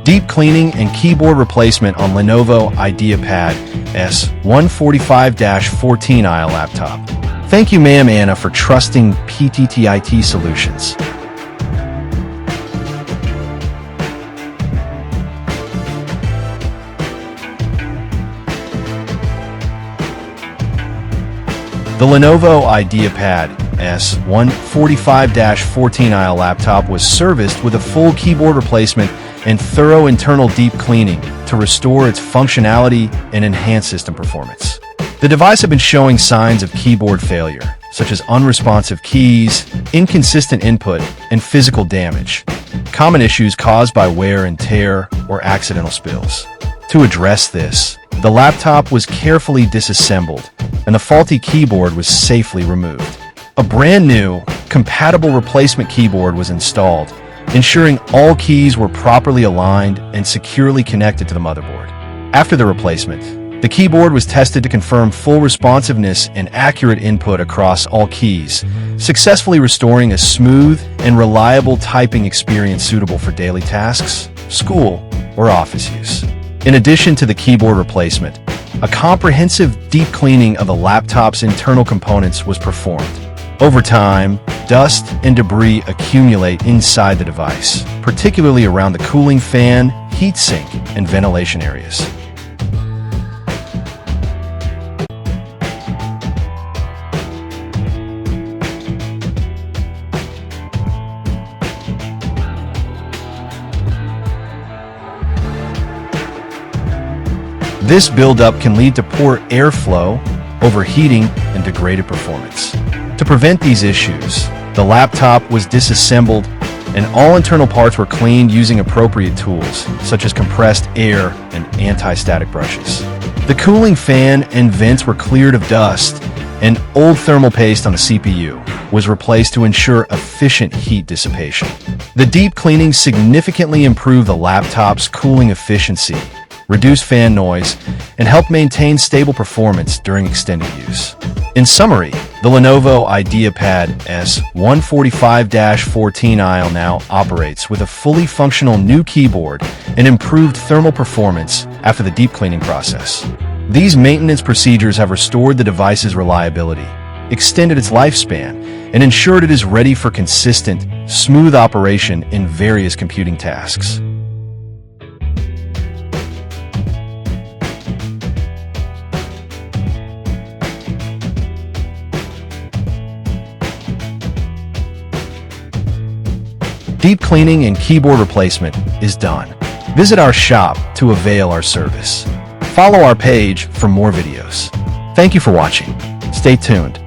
Deep cleaning and keyboard replacement on Lenovo IdeaPad S145-14IIL laptop. Thank you, Ma'am Anna, for trusting PTTIT Solutions. The Lenovo IdeaPad S145-14IIL laptop was serviced with a full keyboard replacement and thorough internal deep cleaning to restore its functionality and enhance system performance. The device had been showing signs of keyboard failure, such as unresponsive keys, inconsistent input, and physical damage, common issues caused by wear and tear or accidental spills. To address this, the laptop was carefully disassembled and the faulty keyboard was safely removed. A brand new, compatible replacement keyboard was installed, ensuring all keys were properly aligned and securely connected to the motherboard. After the replacement, the keyboard was tested to confirm full responsiveness and accurate input across all keys, successfully restoring a smooth and reliable typing experience suitable for daily tasks, school, or office use. In addition to the keyboard replacement, a comprehensive deep cleaning of the laptop's internal components was performed. Over time, dust and debris accumulate inside the device, particularly around the cooling fan, heatsink, and ventilation areas. This buildup can lead to poor airflow, overheating, and degraded performance. To prevent these issues, the laptop was disassembled and all internal parts were cleaned using appropriate tools, such as compressed air and anti-static brushes. The cooling fan and vents were cleared of dust, and old thermal paste on the CPU was replaced to ensure efficient heat dissipation. The deep cleaning significantly improved the laptop's cooling efficiency, reduced fan noise, and helped maintain stable performance during extended use. In summary, the Lenovo IdeaPad S145-14IIL now operates with a fully functional new keyboard and improved thermal performance after the deep cleaning process. These maintenance procedures have restored the device's reliability, extended its lifespan, and ensured it is ready for consistent, smooth operation in various computing tasks. Deep cleaning and keyboard replacement is done. Visit our shop to avail our service. Follow our page for more videos. Thank you for watching. Stay tuned.